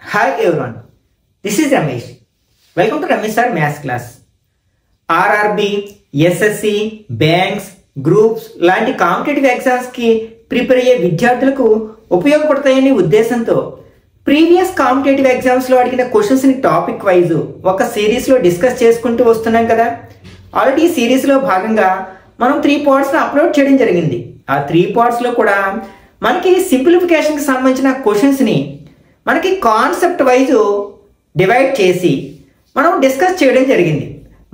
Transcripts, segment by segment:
Hi everyone, this is Ramesh. Welcome to Ramesh Sir Maths class. RRB, SSC, banks, groups లాంటి competitive exams కి prepare అయ్యే విద్యార్థులకు ఉపయోగపడతాయనే ఉద్దేశంతో previous competitive exams లో అడిగిన క్వశ్చన్స్ ని టాపిక్ వైజ్ ఒక సిరీస్ లో డిస్కస్ చేసుకుంటూ వస్తున్నాం కదా. ఆల్రెడీ ఈ సిరీస్ లో భాగంగా మనం 3 పార్ట్స్ ని అప్లోడ్ చేయడం జరిగింది. ఆ 3 పార్ట్స్ లో కూడా మనకి సింప్లిఫికేషన్ కి సంబంధించిన క్వశ్చన్స్ ని మనకి కాన్సెప్ట్ వైజ్ డివైడ్ చేసి మనం డిస్కస్ చేయడం జరిగింది.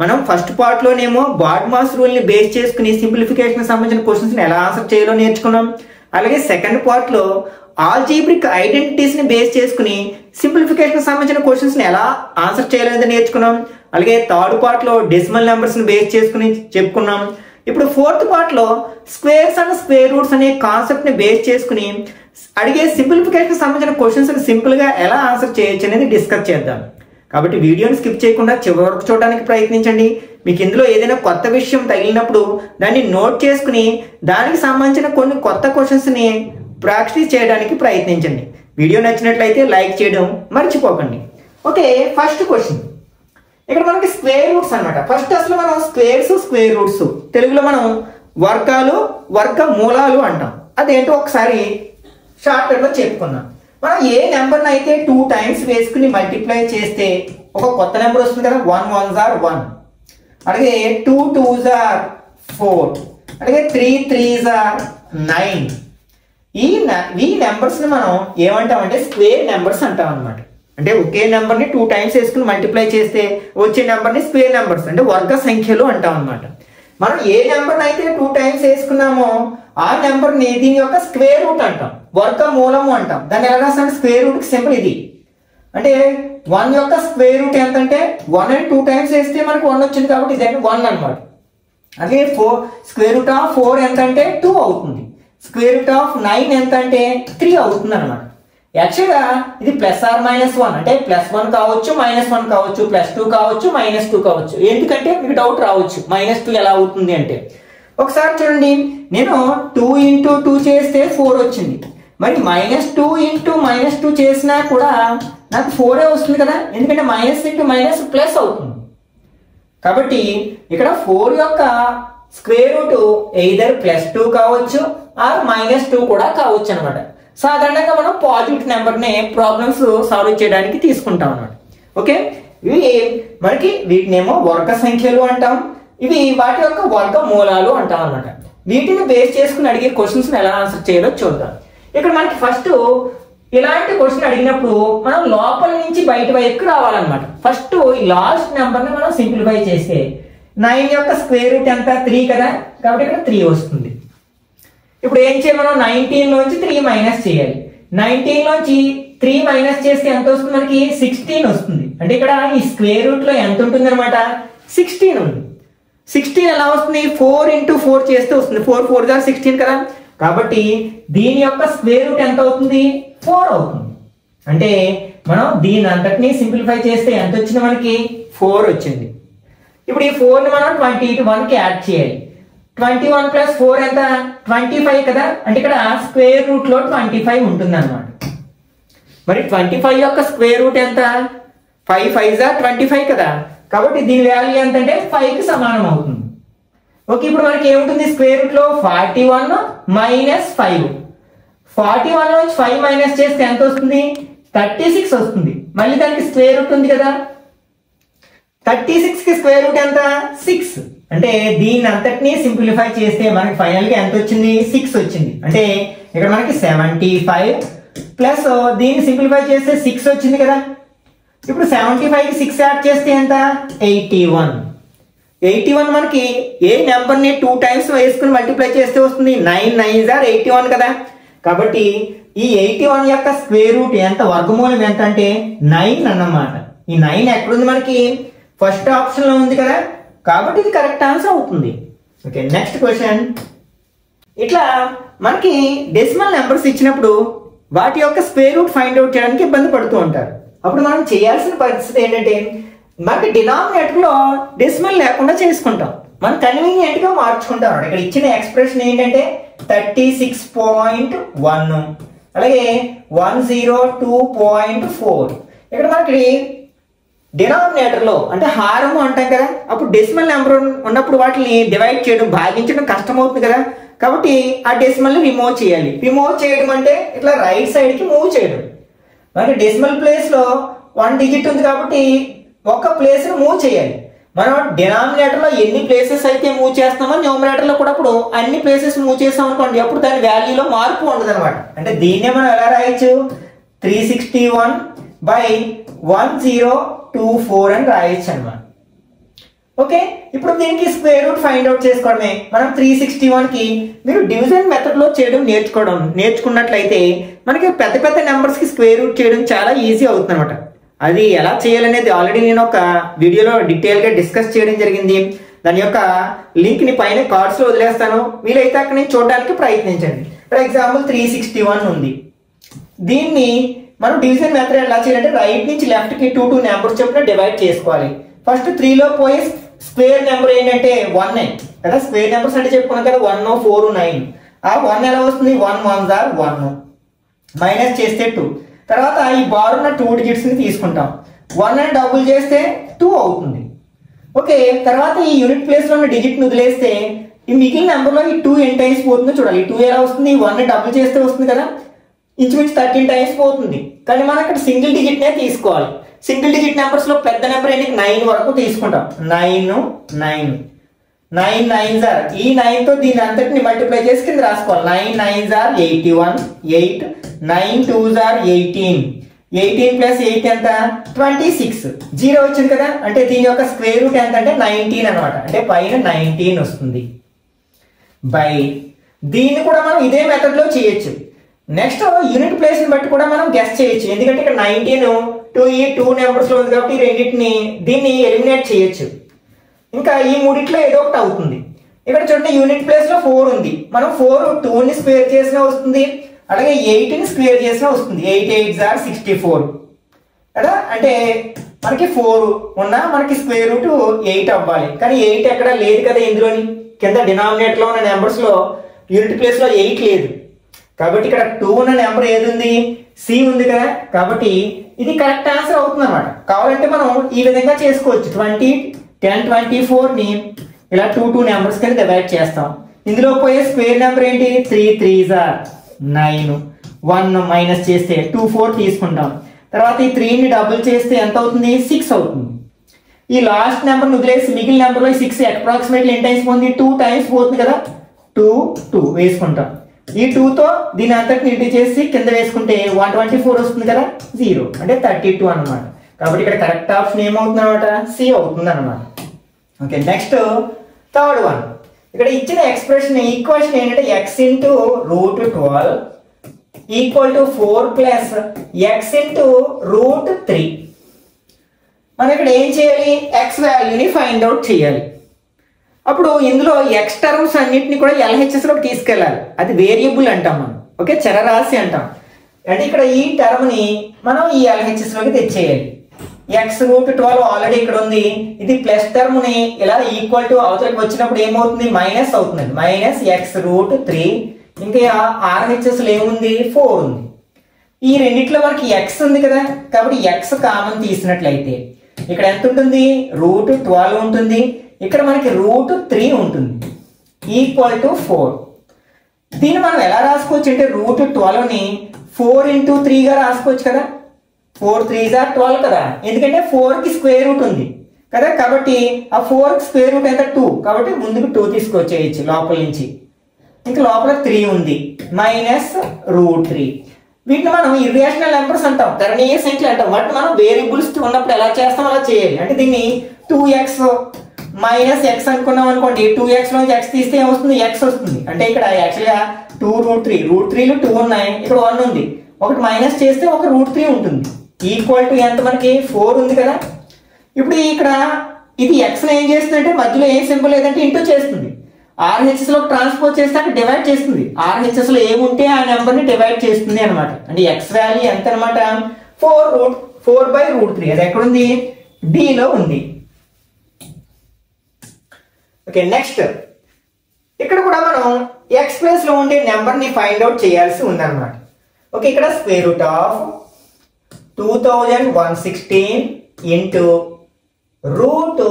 మనం ఫస్ట్ పార్ట్లోనేమో బాడ్మాస్ రూల్ని బేస్ చేసుకుని సింప్లిఫికేషన్ సంబంధించిన క్వశ్చన్స్ని ఎలా ఆన్సర్ చేయాలో నేర్చుకున్నాం. అలాగే సెకండ్ పార్ట్లో ఆల్జీబ్రిక్ ఐడెంటిటీస్ని బేస్ చేసుకుని సింప్లిఫికేషన్ సంబంధించిన క్వశ్చన్స్ని ఎలా ఆన్సర్ చేయాలనేది నేర్చుకున్నాం. అలాగే థర్డ్ పార్ట్లో డెసిమల్ నెంబర్స్ని బేస్ చేసుకుని చెప్పుకున్నాం. ఇప్పుడు ఫోర్త్ పార్ట్లో స్క్వేర్స్ అండ్ స్క్వేర్ రూట్స్ అనే కాన్సెప్ట్ని బేస్ చేసుకుని అడిగే సింప్లిఫికేషన్ సంబంధించిన క్వశ్చన్స్ సింపుల్గా ఎలా ఆన్సర్ చేయొచ్చు అనేది డిస్కస్ చేద్దాం. కాబట్టి వీడియోని స్కిప్ చేయకుండా చివరి వరకు చూడడానికి ప్రయత్నించండి. మీకు ఇందులో ఏదైనా కొత్త విషయం తగిలినప్పుడు దాన్ని నోట్ చేసుకుని దానికి సంబంధించిన కొన్ని కొత్త క్వశ్చన్స్ని ప్రాక్టీస్ చేయడానికి ప్రయత్నించండి. వీడియో నచ్చినట్లయితే లైక్ చేయడం మర్చిపోకండి. ఓకే, ఫస్ట్ క్వశ్చన్ ఇక్కడ మనకి స్క్వేర్ రూట్స్ అనమాట. ఫస్ట్ అసలు మనం స్క్వేర్స్, స్క్వేర్ రూట్స్ తెలుగులో మనం వర్గాలు, వర్గ మూలాలు అంటాం. అదేంటో ఒకసారి షార్ట్ కట్ లో చెప్పుకున్నాం. మనం ఏ నెంబర్ని అయితే 2 టైమ్స్ వేసుకుని మల్టిప్లై చేస్తే ఒక కొత్త నెంబర్ వస్తుంది కదా. 1 1s are 1, అలాగే 2 2s are 4, అలాగే 3 3s are 9. ఈ నెంబర్స్ ని మనం ఏమంటామంటే స్క్వేర్ నెంబర్స్ అంటాం అనమాట. అంటే ఒకే నెంబర్ ని 2 టైమ్స్ వేసుకుని మల్టిప్లై చేస్తే వచ్చే నెంబర్ ని స్క్వేర్ నెంబర్స్ అంటే వర్గ సంఖ్యలు అంటాం అనమాట. మనం ఏ నెంబర్ని అయితే 2 టైమ్స్ వేసుకున్నామో ఆ నెంబర్ ని దీని యొక్క స్క్వేర్ రూట్ అంటాం, వర్గ మూలము అంటాం. దాన్ని ఎలా రాస్తాం? స్క్వేర్ రూట్ కి సింపుల్ ఇది. అంటే 1 యొక్క స్క్వేర్ రూట్ ఎంత అంటే 1 అని 2 టైమ్స్ వేస్తే మనకు 1 వచ్చింది కాబట్టి ఇది 1 అనమాట. అలాగే స్క్వేర్ రూట్ ఆఫ్ 4 ఎంత అంటే 2 అవుతుంది. స్క్వేర్ రూట్ ఆఫ్ 9 ఎంత అంటే 3 అవుతుంది అనమాట. యాక్చువల్గా ఇది ప్లస్ ఆర్ మైనస్ 1 అంటే +1 కావచ్చు, -1 కావచ్చు, +2 కావచ్చు, -2 కావచ్చు. ఎందుకంటే మీకు డౌట్ రావచ్చు -2 ఎలా అవుతుంది అంటే. ఒకసారి చూడండి, నేను 2 × 2 చేస్తే 4 వచ్చింది. మరి -2 × -2 చేసినా కూడా నాకు 4 వస్తుంది కదా, ఎందుకంటే -× ప్లస్ అవుతుంది. కాబట్టి ఇక్కడ 4 యొక్క స్క్వేర్ రూట్ ఎయిదర్ +2 కావచ్చు ఆర్ -2 కూడా కావచ్చు అనమాట. సాధారణంగా మనం పాజిటివ్ నెంబర్ని ప్రాబ్లమ్స్ సాల్వ్ చేయడానికి తీసుకుంటాం అన్నమాట. ఓకే, ఇవి మనకి వీటినేమో వర్గ సంఖ్యలు అంటాం, ఇవి వాటి యొక్క వర్గ మూలాలు అంటాం అనమాట. వీటిని బేస్ చేసుకుని అడిగే క్వశ్చన్స్ ఎలా ఆన్సర్ చేయాలో చూద్దాం. ఇక్కడ మనకి ఫస్ట్ ఇలాంటి క్వశ్చన్ అడిగినప్పుడు మనం లోపల నుంచి బయట వైపుకి రావాలన్నమాట. ఫస్ట్ ఈ లాస్ట్ నెంబర్ని మనం సింప్లిఫై చేస్తే 9 యొక్క స్క్వేర్ రూట్ ఎంత 3 కదా, కాబట్టి ఇక్కడ 3 వస్తుంది. ఇప్పుడు ఏం చేయాలి? మనం 19 లోంచి 3 మైనస్ చేయాలి. 19 లోంచి 3 మైనస్ చేస్తే ఎంత వస్తుంది? మనకి 16 వస్తుంది. అంటే ఇక్కడ ఈ స్క్వేర్ రూట్ లో ఎంత ఉంటుంది అనమాట? 16 ఉంది. 16 ఎలా వస్తుంది? 4 × 4 చేస్తే వస్తుంది. 4 4s are 16 కదా, కాబట్టి దీని యొక్క స్క్వేర్ రూట్ ఎంత అవుతుంది? 4 అవుతుంది. అంటే మనం దీని అంతటిని సింప్లిఫై చేస్తే ఎంత వచ్చింది? మనకి 4 వచ్చింది. ఇప్పుడు ఈ 4 ని మనం 21 కి యాడ్ చేయాలి. 21 + 4 ఎంత? 25 కదా, అంటే ఇక్కడ స్క్వేర్ రూట్ లో 25 ఉంటుంది అనమాట. మరి 25 యొక్క స్క్వేర్ రూట్ ఎంత? 5 5s are 25 కదా, కాబట్టి దీని వాల్యూ ఎంత అంటే 5 కి సమానం అవుతుంది. ఓకే, ఇప్పుడు మనకి ఏముంటుంది? స్క్వేర్ రూట్ లో 41 - 5. 41 నుంచి 5 మైనస్ చేస్తే ఎంత వస్తుంది? 36 వస్తుంది. మళ్ళీ దానికి స్క్వేర్ రూట్ ఉంది కదా, 36 కి స్క్వేర్ రూట్ ఎంత? 6. అంటే దీన్ని అంతటినీ సింప్లిఫై చేస్తే మనకి ఫైనల్ గా ఎంత వచ్చింది? 6 వచ్చింది. అంటే ఇక్కడ మనకి 75 ప్లస్ దీన్ని సింప్లిఫై చేస్తే 6 వచ్చింది కదా. ఇప్పుడు 75 కి 6 యాడ్ చేస్తే ఎంత? 81. 81 మనకి ఏ నెంబర్ ని 2 టైమ్స్ వేసుకుని మల్టిప్లై చేస్తే వస్తుంది? 9 9s are 81 కదా, కాబట్టి ఈ 81 యొక్క స్క్వేర్ రూట్ ఎంత? వర్గమూలం ఎంత అంటే 9 అన్నమాట. ఈ 9 ఎక్కడుంది? మనకి ఫస్ట్ ఆప్షన్ లో ఉంది కదా, కాబట్టి ఇది కరెక్ట్ ఆన్సర్ అవుతుంది. Okay, next question. ఇట్లా మనకి డెసిమల్ నెంబర్స్ ఇచ్చినప్పుడు వాటి యొక్క స్క్వేర్ రూట్ ఫైండ్ అవుట్ చేయడానికి ఇబ్బంది పడుతూ ఉంటారు. అప్పుడు మనం చేయాల్సిన పరిస్థితి ఏంటంటే మనకి డినామినేటర్ లో డెసిమల్ లేకుండా చేసుకుంటాం, మనం కన్వీనియంట్ గా మార్చుకుంటాం. ఇక్కడ ఇచ్చిన ఎక్స్ప్రెషన్ ఏంటంటే 36.1 అలాగే 102.4. ఇక్కడ మనకి డినామినేటర్ లో అంటే హారము అంటాం కదా, అప్పుడు డెసిమల్ నెంబర్ ఉన్నప్పుడు వాటిని డివైడ్ చేయడం భాగించడం కష్టం అవుతుంది కదా, కాబట్టి ఆ డెసిమల్ ని రిమూవ్ చేయాలి. రిమూవ్ చేయడం అంటే ఇట్లా రైట్ సైడ్ కి మూవ్ చేయడం. మనకి డెసిమల్ ప్లేస్ లో 1 డిజిట్ ఉంది కాబట్టి ఒక ప్లేస్ ని మూవ్ చేయాలి. మనం డినామినేటర్ లో ఎన్ని ప్లేసెస్ అయితే మూవ్ చేస్తామో న్యూమరేటర్ లో కూడా అప్పుడు అన్ని ప్లేసెస్ మూవ్ చేస్తాం అనుకోండి, అప్పుడు దాని వాల్యూలో మార్పు ఉండదు అనమాట. అంటే దీన్నే మనం ఎలా రాయొచ్చు, 361/1024 అని రాయొచ్చు అనమాట. ఓకే, ఇప్పుడు దీనికి స్క్వేర్ రూట్ ఫైండ్ అవుట్ చేసుకోవడమే. మనం 361 కి మీరు డివిజన్ మెథడ్ లో చేయడం నేర్చుకున్నట్లయితే మనకి పెద్ద పెద్ద నెంబర్స్ కి స్క్వేర్ రూట్ చేయడం చాలా ఈజీ అవుతుంది అనమాట. అది ఎలా చేయాలనేది ఆల్రెడీ నేను ఒక వీడియోలో డీటెయిల్ గా డిస్కస్ చేయడం జరిగింది. దాని యొక్క లింక్ ని పైన కార్డ్స్ లో వదిలేస్తాను, వీలైతే అక్కడ నుంచి చూడడానికి ప్రయత్నించండి. ఫర్ ఎగ్జాంపుల్ 361 ఉంది. దీన్ని మనం డివిజన్ మెథడ్ ఎలా చేయాలంటే రైట్ నుంచి లెఫ్ట్ కి 2 నెంబర్స్ చొప్పున డివైడ్ చేసుకోవాలి. ఫస్ట్ 3 లో పోయి స్క్వేర్ నెంబర్ ఏంటంటే 1 కదా, స్క్వేర్ నెంబర్స్ అంటే చెప్పుకున్నాం కదా, 1, 4, 9. ఆ 1 ఎలా వస్తుంది, 1 1s are 1, మైనస్ చేస్తే 2. తర్వాత ఈ బార్ ఉన్న 2 డిజిట్స్ ని తీసుకుంటాం, 1 అని డబుల్ చేస్తే 2 అవుతుంది. ఓకే, తర్వాత ఈ యూనిట్ ప్లేస్ లో ఉన్న డిజిట్ ని వదిలేస్తే ఈ మిగిలిన నెంబర్ లో ఈ 2 ఎన్ని టైమ్స్ పోతుందో చూడాలి. 2 ఎలా వస్తుంది, 1 ని డబుల్ చేస్తే వస్తుంది కదా, ఇంచుమించు 13 టైమ్స్ పోతుంది. కానీ మనం ఇక్కడ సింగిల్ డిజిట్ నే తీసుకోవాలి. సింగిల్ డిజిట్ నెంబర్స్ లో పెద్ద నెంబర్ ఏంటి, 9 వరకు తీసుకుంటాం. 9 9s are, ఈ 9 తో దీని అంతటిని మల్టిప్లై చేసి కింద రాసుకోవాలి. 9 9s are 81, 8 9 2s are 18, 18 plus 8 ఎంత, 26. 0 వచ్చింది కదా, అంటే దీని యొక్క స్క్వేర్ రూట్ ఎంత అంటే 19 అనమాట. అంటే పైన 19 వస్తుంది. బై దీన్ని కూడా మనం ఇదే మెథడ్ లో చేయొచ్చు. నెక్స్ట్ యూనిట్ ప్లేస్ ని బట్టి కూడా మనం గెస్ చేయొచ్చు, ఎందుకంటే ఇక్కడ 19 2 నెంబర్స్ లో ఉంది కాబట్టి రెండింటిని దీన్ని ఎలిమినేట్ చేయొచ్చు. ఇంకా ఈ మూడిట్లో ఏదో ఒకటి అవుతుంది. ఇక్కడ చూడండి యూనిట్ ప్లేస్ లో 4 ఉంది, మనం 4 2 ని స్క్వేర్ చేసినా వస్తుంది, అలాగే 8 ని స్క్వేర్ చేసినా వస్తుంది. 8 8s are 64 కదా, అంటే మనకి 4 ఉన్నా మనకి స్క్వేర్ రూట్ 8 అవ్వాలి. కానీ 8 ఎక్కడ లేదు కదా ఇందులోని, కింద డినామినేటర్ లో ఉన్న నెంబర్స్ లో యూనిట్ ప్లేస్ లో 8 లేదు కాబట్టి ఇక్కడ 2 ఉన్న నెంబర్ ఏది ఉంది, C ఉంది కదా, కాబట్టి ఇది కరెక్ట్ ఆన్సర్ అవుతుంది అనమాట. కావాలంటే మనం ఈ విధంగా చేసుకోవచ్చు. 20 10 24 ని ఇలా 2 నెంబర్స్ కింద డివైడ్ చేస్తాం. ఇందులో పోయే స్క్వేర్ నెంబర్ ఏంటి, 3 3s are 9, 1 మైనస్ చేస్తే 2 4 తీసుకుంటాం. తర్వాత ఈ 3 ని డబుల్ చేస్తే ఎంత అవుతుంది, 6 అవుతుంది. ఈ లాస్ట్ నెంబర్ వదిలేసి మిగిలిన నెంబర్ లో 6 అప్రాక్సిమేట్లీ ఎన్ని టైమ్స్ పోతుంది, 2 టైమ్స్ పోతుంది కదా, 2 2 వేసుకుంటాం. ఈ 2 తో దీని అంతటిని ఇంటి చేసి కింద వేసుకుంటే 124 వస్తుంది కదా, 0 అంటే 32 అనమాట. కాబట్టి ఇక్కడ కరెక్ట్ ఆప్షన్ ఏమవుతుంది అనమాట, C అవుతుంది అనమాట. Okay, next third one. ఇక్కడ ఇచ్చిన ఎక్స్ప్రెషన్ ఈక్వేషన్ ఏంటంటే x into √12 equal to 4 plus x into √3. మనం ఇక్కడ ఏం చేయాలి, x వాల్యూని ఫైండ్ అవుట్ చేయాలి. అప్పుడు ఇందులో x టర్మ్స్ అన్నింటినీ కూడా LHS లోకి తీసుకెళ్ళాలి. అది వేరియబుల్ అంటాం మనం, ఓకే, చరరాశి అంటాం. అంటే ఇక్కడ ఈ టర్మ్ ని మనం ఈ LHS లోకి తెచ్చేయాలి. x √12 ఆల్రెడీ ఇక్కడ ఉంది, ఇది ప్లస్ టర్మ్ ని ఇలా ఈక్వల్ టు అవతలకి వచ్చినప్పుడు ఏమవుతుంది, మైనస్ అవుతుంది, మైనస్ x √3. ఇంకా RHS లో ఏముంది, 4 ఉంది. ఈ రెండిట్లో మనకి x ఉంది కదా, కాబట్టి x కామన్ తీసినట్లయితే ఇక్కడ ఎంత ఉంటుంది, √12 ఉంటుంది, ఇక్కడ మనకి √3 ఉంటుంది, ఈక్వల్ టు 4. దీన్ని మనం ఎలా రాసుకోవచ్చు అంటే √12 ని 4 into 3 గా రాసుకోవచ్చు కదా, 4 3s are 12 కదా, ఎందుకంటే 4 కి స్క్వేర్ రూట్ ఉంది కదా, కాబట్టి ఆ 4 కి స్క్వేర్ రూట్ ఎంత 2, కాబట్టి ముందుకు 2 తీసుకొచ్చేయచ్చు లోపల నుంచి. ఇంకా లోపల 3 ఉంది, మైనస్ √3. వీటిని మనం ఇర్రేషనల్ నెంబర్స్ అంటాం, కరణీయ సంఖ్యలు అంటాం. వాటిని మనం వేరియబుల్స్ ఉన్నప్పుడు ఎలా చేస్తాం అలా చేయాలి. అంటే దీన్ని 2x మైనస్ x అనుకున్నాం అనుకోండి, 2x నుంచి x తీస్తే ఏమొస్తుంది, x వస్తుంది. అంటే ఇక్కడ యాక్చువల్గా 2√3లో 2 ఉన్నాయి, ఇక్కడ 1 ఉంది, ఒకటి మైనస్ చేస్తే ఒక √3 ఉంటుంది, ఈక్వల్ టు ఎంత మనకి 4 ఉంది కదా. ఇప్పుడు ఇక్కడ ఇది x ఏం చేస్తుంది అంటే మధ్యలో ఏం సింబల్ లేదంటే ఇంటూ చేస్తుంది, RHS లో ట్రాన్స్పోజ్ చేస్తే అక్కడ డివైడ్ చేస్తుంది. RHS లో ఏముంటే ఆ నెంబర్ ని డివైడ్ చేస్తుంది అనమాట. అంటే x వాల్యూ ఎంత అనమాట, 4/√3. అది ఎక్కడుంది, D లో ఉంది. ఓకే, నెక్స్ట్ ఇక్కడ కూడా మనం x ప్లేస్ లో ఉండే నెంబర్ ని ఫైండ్ అవుట్ చేయాల్సి ఉందన్నమాట. ఓకే, ఇక్కడ square root of 2116 into root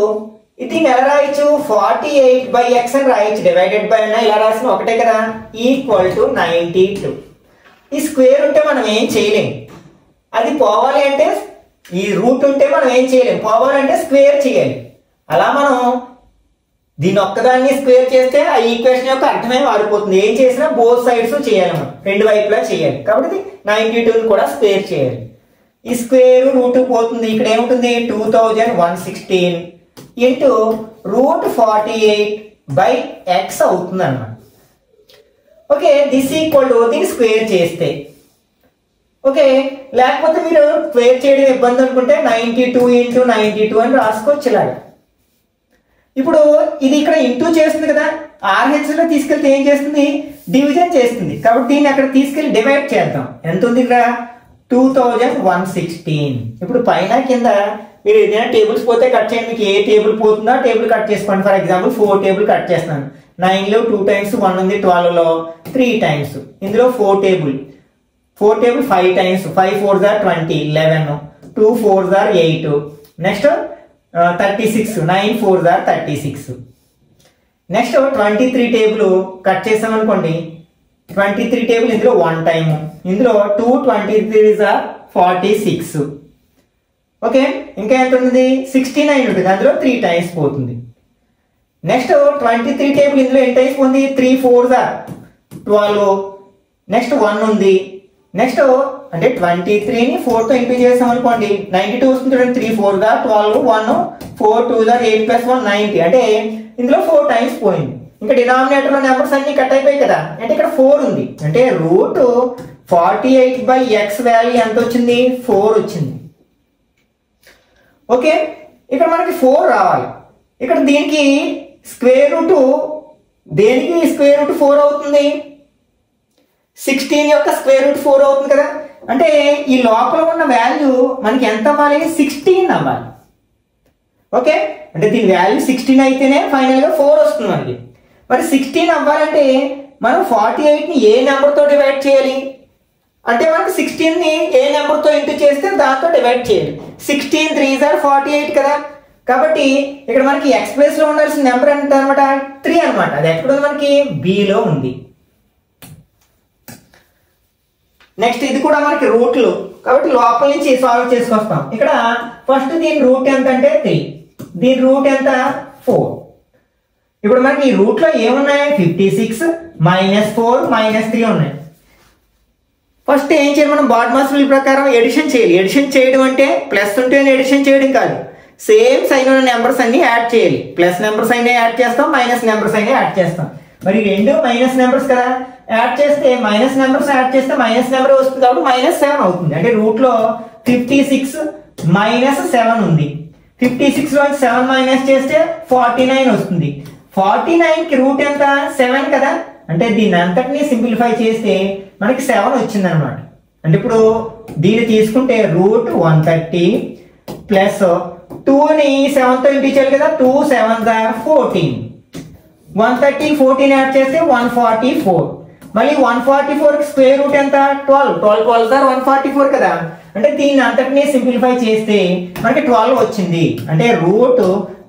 దీన్ని ఎలా రాయొచ్చు 48/x అని రాయొచ్చు. డివైడెడ్ బై అన్న ఇలా రాసిన ఒకటే కదా, ఈక్వల్ టు 92. ఈ స్క్వేర్ ఉంటే మనం ఏం చేయలేం, అది పోవాలి అంటే ఈ రూట్ ఉంటే మనం ఏం చేయలేం, పోవాలంటే స్క్వేర్ చేయాలి. అలా మనం దీని ఒక్కదాన్ని స్క్వేర్ చేస్తే ఆ ఈక్వేషన్ యొక్క అర్థమే మారిపోతుంది. ఏం చేసినా బోత్ సైడ్స్ చేయాలి, మనం రెండు వైపులా చేయాలి. కాబట్టి 92ని కూడా స్క్వేర్ చేయాలి. ఈ స్క్వేర్ రూట్ పోతుంది, ఇక్కడ ఏముంటుంది 2116 ఇంటూ రూట్ 48/x అవుతుంది అన్నమాట. ఓకే, దిస్ ఈక్వల్ టు దీన్ని స్క్వేర్ చేస్తే ఓకే, లేకపోతే మీరు స్క్వేర్ చేయడం ఇబ్బంది అనుకుంటే 92 ఇంటూ 92 అని రాసుకోవచ్చు ఇలాగా. ఇప్పుడు ఇది ఇక్కడ ఇంటూ చేస్తుంది కదా, ఆర్హెచ్ లో తీసుకెళ్తే ఏం చేస్తుంది, డివిజన్ చేస్తుంది. కాబట్టి దీన్ని అక్కడ తీసుకెళ్లి డివైడ్ చేద్దాం. ఎంత ఉంది ఇక్కడ 2116. ఇప్పుడు పైన కింద మీరు ఏదైనా టేబుల్స్ పోతే కట్ చేయండి, మీకు ఏ టేబుల్ పోతుందో ఆ టేబుల్ కట్ చేసుకోండి. ఫర్ ఎగ్జాంపుల్ 4 టేబుల్ కట్ చేస్తున్నాను. 9లో 2 టైమ్స్ 1 ఉంది, 12లో 3 టైమ్స్, ఇందులో 4 table 5 times, 5 4s are 20, 11, 2 4s are 8, next 36, 9 4s are 36. Next 23 table cut చేసాం అనుకోండి, 23 టేబుల్ ఇందులో 1 టైమ్, ఇందులో 2 23s are 46. ఓకే, ఇంకా ఎంత ఉంటుంది 69 ఉంటుంది, అందులో 3 టైమ్స్ పోతుంది. నెక్స్ట్ 23 టేబుల్ ఇందులో ఎన్ని టైమ్స్ ఉంది, 3 4s are 12, నెక్స్ట్ 1 ఉంది. నెక్స్ట్ అంటే 23ని 4తో ఇంటూ చేసాం అనుకోండి 92 వస్తుంది. 3 4s are 12, 1 4 2s are 8 + 1 90. అంటే ఇందులో 4 టైమ్స్ పోయింది. ఇంకా డినామినేటర్ లో నెంబర్స్ అన్ని కట్ అయిపోయాయి కదా, అంటే ఇక్కడ 4 ఉంది. అంటే రూట్ 48/x వాల్యూ ఎంత వచ్చింది, 4 వచ్చింది. ఓకే, ఇక్కడ మనకి 4 రావాలి. ఇక్కడ దీనికి స్క్వేర్ రూట్, దేనికి స్క్వేర్ రూట్ 4 అవుతుంది, 16 యొక్క స్క్వేర్ రూట్ 4 అవుతుంది కదా. అంటే ఈ లోపల ఉన్న వాల్యూ మనకి ఎంత అవ్వాలి, 16 అవ్వాలి. ఓకే, అంటే దీని వాల్యూ 16 అయితేనే ఫైనల్ గా 4 వస్తుంది మనకి. మరి 16 అవ్వాలంటే మనం 48ని ఏ నెంబర్తో డివైడ్ చేయాలి అంటే మనకు 16ని ఏ నెంబర్తో ఇంటూ చేస్తే దాంతో డివైడ్ చేయాలి. 16 3s are 48 కదా. కాబట్టి ఇక్కడ మనకి ఎక్స్ ప్లేస్ లో ఉండాల్సిన నెంబర్ ఎంత అనమాట, 3 అనమాట. అది ఎక్కడ ఉంది మనకి, బిలో ఉంది. నెక్స్ట్ ఇది కూడా మనకి రూట్లు, కాబట్టి లోపల నుంచి సాల్వ్ చేసుకొస్తాం. ఇక్కడ ఫస్ట్ దీని రూట్ ఎంత అంటే 3, దీని రూట్ ఎంత 4. ఇప్పుడు మనకి ఈ రూట్ లో ఏమున్నాయి, 56 -4 -3 ఉన్నాయి. ఫస్ట్ ఏం చేయాలి, మనం బాడ్మాస్ రూల్ ప్రకారం ఎడిషన్ చేయాలి. ఎడిషన్ చేయడం అంటే ప్లస్ ఉంటే ఎడిషన్ చేయడం కాదు, సేమ్ సైన్ ఉన్న నెంబర్స్ అన్ని యాడ్ చేయాలి. ప్లస్ నెంబర్స్ అయినా యాడ్ చేస్తాం, మైనస్ నెంబర్స్ అయినా యాడ్ చేస్తాం. మరి రెండు మైనస్ నెంబర్స్ కదా, యాడ్ చేస్తే మైనస్ నెంబర్స్ యాడ్ చేస్తే మైనస్ నెంబర్ వస్తుంది, కాబట్టి -7 అవుతుంది. అంటే రూట్ లో 56 -7 ఉంది. 56 లో 7 మైనస్ చేస్తే 49 వస్తుంది. 49 కి రూట్ ఎంత, 7 కదా. అంటే దీన్ని అంతటినీ సింప్లిఫై చేస్తే మనకి 7 వచ్చింది అనమాట. అంటే ఇప్పుడు దీన్ని తీసుకుంటే రూట్ 130 ప్లస్ 2ని 7తో ఇంటూ చేయాలి కదా, 2 7s are 14. 130 14 యాడ్ చేస్తే 144. మళ్ళీ 144 కి స్క్వేర్ రూట్ ఎంత, 12 12s are 144 కదా. అంటే దీన్ని అంతటినీ సింప్లిఫై చేస్తే మనకి 12 వచ్చింది. అంటే రూట్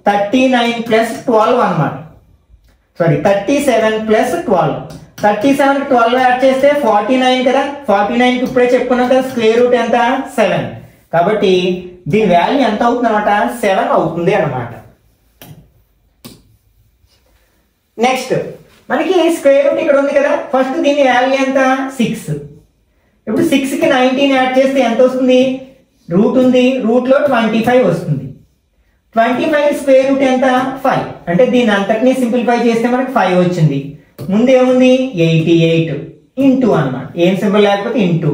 39 + 12 అనమాట. సారీ 37 + 12. 37 కి 12 యాడ్ చేస్తే 49 కదా. 49 కి ఇప్పుడే చెప్పుకున్నాం కదా స్క్వేర్ రూట్ ఎంత, 7. కాబట్టి దీని వాల్యూ ఎంత అవుతుంది అనమాట, 7 అవుతుంది అనమాట. నెక్స్ట్ మనకి స్క్వేర్ రూట్ ఇక్కడ ఉంది కదా, ఫస్ట్ దీని వాల్యూ ఎంత 6. ఇప్పుడు 6 కి 19 యాడ్ చేస్తే ఎంత వస్తుంది, రూట్ ఉంది, రూట్ లో 25 వస్తుంది. 25 స్క్వేర్ రూట్ ఎంత 5. అంటే దీని అంతటినీ సింప్లిఫై చేస్తే మనకి 5 వచ్చింది. ముందేముంది 88 ఇంటూ అనమాట, ఏం సింబల్ లేకపోతే ఇంటూ,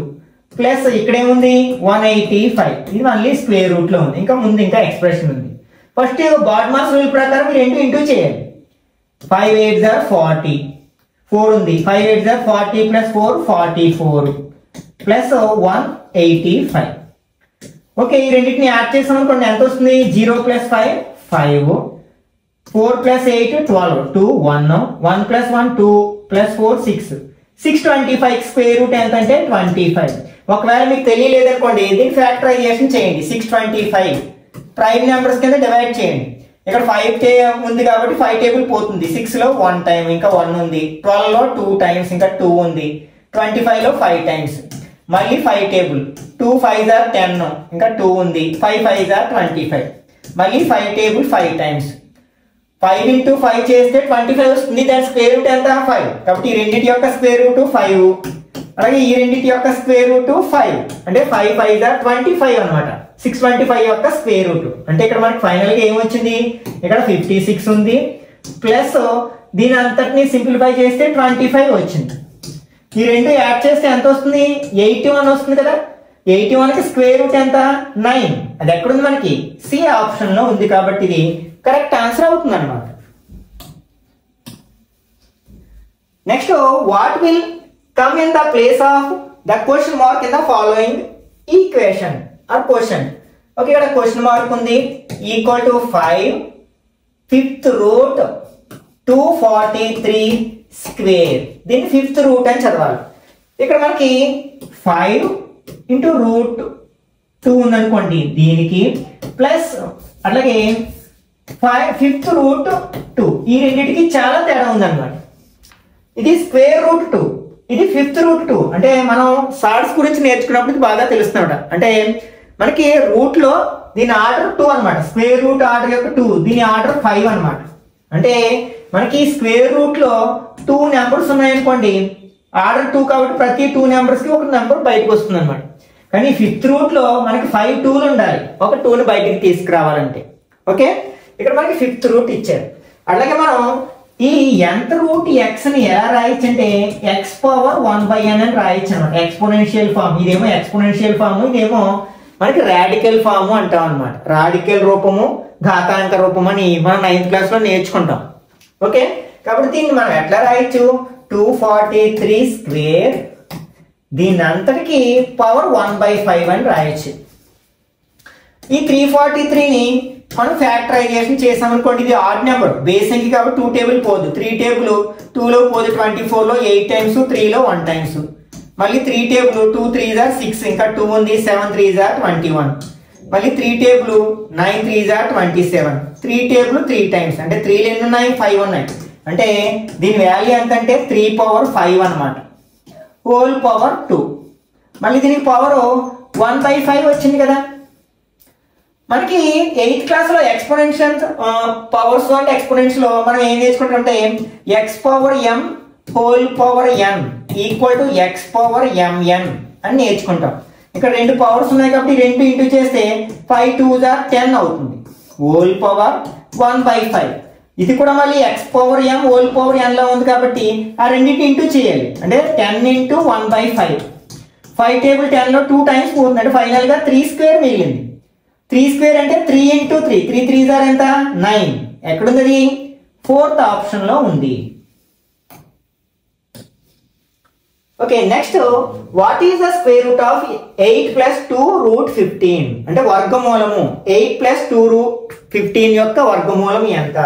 ప్లస్ ఇక్కడేముంది 185. ఇది మళ్ళీ స్క్వేర్ రూట్ లో ఉంది. ఇంకా ముందు ఇంకా ఎక్స్ప్రెషన్ ఉంది. ఫస్ట్ బాడ్మాస్ రూల్ ప్రకారం మీరు ఇంటూ చేయాలి. 5 8s are 40, 4 ఉంది. 5 8s are 40 + 4 44 ప్లస్ 185. ఓకే, ఈ రెండింటిని యాడ్ చేసాం అనుకోండి ఎంత వస్తుంది, 0 + 5 5, 4 + 8 12, 2 1 1 + 1 2 + 4 6 625 స్క్వేర్ రూట్ ఎంత అంటే 25. ఒకవేళ మీకు తెలియలేదనుకోండి దీన్ని ఫ్యాక్టరైజేషన్ చేయండి. 625 ప్రైమ్ నెంబర్స్ కింద డివైడ్ చేయండి. ఇక్కడ 5 ఉంది కాబట్టి 5 టేబుల్ పోతుంది. 6 లో 1 టైం ఇంకా 1 ఉంది. 12 లో 2 టైమ్స్ ఇంకా 2 ఉంది. 25 లో 5 టైమ్స్ మళ్ళీ 5 టేబుల్. 2 5s are 10 ఇంకా 2 ఉంది. 5 5s are 25 మళ్ళీ 5 టేబుల్ 5 టైమ్స్. 5 into 5 చేస్తే 25 వస్తుంది. దాని స్క్వేర్ రూట్ ఎంత 5. కాబట్టి ఈ రెండింటి యొక్క స్క్వేర్ రూట్ 5, అలాగే ఈ రెండింటి యొక్క స్క్వేర్ రూట్ 5 అంటే 5 5s are 25 అనమాట. 625 యొక్క స్క్వేర్ రూట్ అంటే ఇక్కడ మనకి ఫైనల్ గా ఏమొచ్చింది, ఇక్కడ 56 ఉంది ప్లస్ దీని అంతటిని సింప్లిఫై చేస్తే 25 వచ్చింది. ఈ రెండు యాడ్ చేస్తే ఎంత వస్తుంది, 81 వస్తుంది కదా. 81 కి స్క్వేర్ రూట్ ఎంత 9. అది ఎక్కడుంది మనకి సి ఆప్షన్ లో ఉంది కాబట్టి ఇది కరెక్ట్ ఆన్సర్ అవుతుంది అనమాట. Next what will come in the place of the question mark in the following equation or question. Okay, ఇక్కడ క్వశ్చన్ మార్క్ ఉంది. ఈక్వల్ టు 5 5th రూట్ 243 స్క్వేర్. దీన్ని 5th రూట్ అని చదవాలి. ఇక్కడ మనకి 5 ఇంటూ రూట్ 2 ఉందనుకోండి దీనికి ప్లస్ అలాగే 5th రూట్ 2. ఈ రెండింటికి చాలా తేడా ఉందన్నమాట. ఇది స్క్వేర్ రూట్ 2, ఇది 5th రూట్ 2. అంటే మనం సార్ట్స్ గురించి నేర్చుకున్నప్పుడు బాగా తెలుస్తున్నాడు. అంటే మనకి రూట్ లో దీని ఆర్డర్ 2 అనమాట. స్క్వేర్ రూట్ ఆర్డర్ యొక్క 2, దీని ఆర్డర్ 5 అనమాట. అంటే మనకి స్క్వేర్ రూట్ లో 2 నెంబర్స్ ఉన్నాయనుకోండి, ఆర్డర్ 2 కాబట్టి ప్రతి 2 నెంబర్స్ కి ఒక నెంబర్ బయటకు వస్తుంది అనమాట. కానీ 5th రూట్ లో మనకి 5 2లు ఉండాలి ఒక 2ని బయటికి తీసుకురావాలంటే. ఓకే, ఇక్కడ మనకి 5th రూట్ ఇచ్చారు. అలాగే మనం ఈ nth రూట్ x ని ఎలా రాయొచ్చు అంటే x పవర్ 1/n అని రాయొచ్చు అనమాట. Exponential form. ఇదేమో ఎక్స్పోనెన్షియల్ ఫామ్, ఇదేమో మనకి రాడికల్ ఫామ్ అంటాం అనమాట. రాడికల్ రూపము, ఘాతాంక రూపం అని మనం 9th క్లాస్ లో నేర్చుకుంటాం. ఓకే, కాబట్టి దీన్ని మనం ఎట్లా రాయొచ్చు, 243 స్క్వేర్ దీని అంతటికి పవర్ 1/5 అని రాయొచ్చు. ఈ 343ని మనం ఫ్యాక్టరైజేషన్ చేసాం అనుకోండి, ఇది ఆడ్ నెంబర్ బేస్ సంఖ్య కాబట్టి 2 టేబుల్ పోదు. 3 టేబుల్ 2 లో పోదు. 24 లో 8 టైమ్స్, 3 లో 1 టైమ్స్. మళ్ళీ 3 టేబుల్ 2 3s are 6 ఇంకా 2 ఉంది. 7 3s are 21. మళ్ళీ 3 table 9 3s are 27. 3 table 3 times అంటే 3 ఎన్ని ఉన్నాయి 5 ఉన్నాయి. అంటే దీని వాల్యూ ఎంత అంటే 3 పవర్ 5 అనమాట. Whole power 2. మళ్ళీ దీనికి పవర్ 1/5 వచ్చింది కదా. మనకి 8th క్లాస్ లో ఎక్స్పోనెన్షియల్ పవర్స్ అండ్ ఎక్స్పోనెంట్స్ లో మనం ఏం నేర్చుకుంటుంటే x power m whole power n equal to x power mn అని నేర్చుకుంటాం. ఇక్కడ 2 పవర్స్ ఉన్నాయి కాబట్టి 2 ఇంటూ చేస్తే 5 2s are 10 అవుతుంది. Whole power 1/5. ఇది కూడా మళ్ళీ x power m whole power n లో ఉంది కాబట్టి ఆ రెండింటి ఇంటూ చేయాలి. అంటే 10 ఇంటూ 1/5. 5 టేబుల్ 10 లో 2 టైమ్స్ పోతుంది. అంటే ఫైనల్ గా 3 స్క్వేర్ మిగిలింది. 3 స్క్వేర్ అంటే 3 ఇంటూ 3. 3 3s are ఎంత 9. ఎక్కడుంది అది 4th ఆప్షన్ లో ఉంది. Okay, next what is the square root of 8 + 2 root 15 అంటే వర్గమూలము 8 + 2 రూట్ 15 యొక్క వర్గమూలం ఎంత.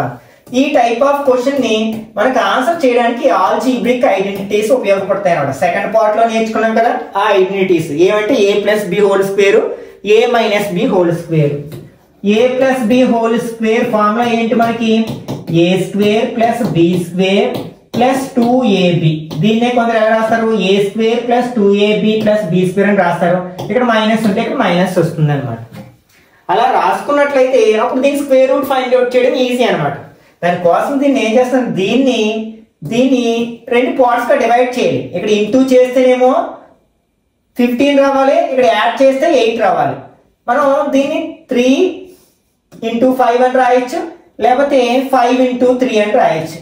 ఈ టైప్ ఆఫ్ క్వశ్చన్ ని మనకు ఆన్సర్ చేయడానికి ఆల్జీబ్రిక్ ఐడెంటిటీస్ ఉపయోగపడతాయి అన్నమాట. సెకండ్ పార్ట్ లో నేర్చుకున్నాం కదా ఆ ఐడెంటిటీస్ ఏమంటే a + b whole square, a - b whole square. a + b whole square formula ఏంటి మనకి a square + b square + 2ab. దీన్నే కొందరు ఎలా రాస్తారు a square + 2ab + b square అని రాస్తారు. ఇక్కడ మైనస్ ఉంటే ఇక్కడ మైనస్ వస్తుంది అనమాట. అలా రాసుకున్నట్లయితే అప్పుడు దీని స్క్వేర్ రూట్ ఫైండ్ అవుట్ చేయడం ఈజీ అనమాట. దానికోసం దీన్ని ఏం చేస్తాను, దీన్ని 2 పార్ట్స్ గా డివైడ్ చేయాలి. ఇక్కడ ఇంటూ చేస్తేనేమో 15 రావాలి, ఇక్కడ యాడ్ చేస్తే 8 రావాలి. మనం దీన్ని 3 ఇంటూ 5 అని రాయొచ్చు, లేకపోతే 5 ఇంటూ 3 అని రాయొచ్చు.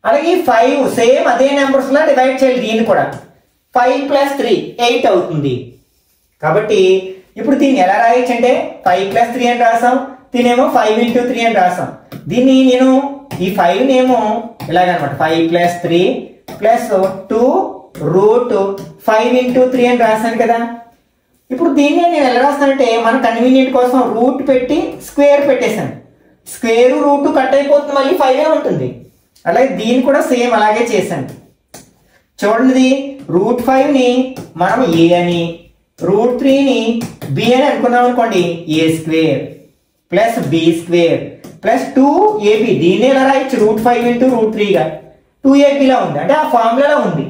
అలాగే 5 సేమ్ అదే నెంబర్స్ లా డివైడ్ చేయాలి. దీన్ని కూడా 5 + 3 8 అవుతుంది. కాబట్టి ఇప్పుడు దీన్ని ఎలా రాయొచ్చు అంటే 5 + 3 అని రాసాం, దీనేమో 5 ఇంటూ 3 అని రాసాం. దీన్ని నేను ఈ 5 నేమో ఇలాగనమాట 5 + 3 + 2 రూట్ 5 ఇంటూ 3 అని రాశాను కదా. ఇప్పుడు దీన్ని నేను ఎలా రాస్తానంటే మన కన్వీనియంట్ కోసం రూట్ పెట్టి స్క్వేర్ పెట్టేశాను. స్క్వేర్ రూట్ కట్ అయిపోతుంది, మళ్ళీ 5 ఉంటుంది. అలాగే దీన్ని కూడా సేమ్ అలాగే చేశాను. చూడండి, √5 ని మనం a అని, √3 ని b అని అనుకున్నాం అనుకోండి, a² plus b² plus 2ab. దీన్ని ఎలా రాయొచ్చు, √5 ఇంటూ √3 గా 2ab లా ఉంది, అంటే ఆ ఫార్ములాలో ఉంది.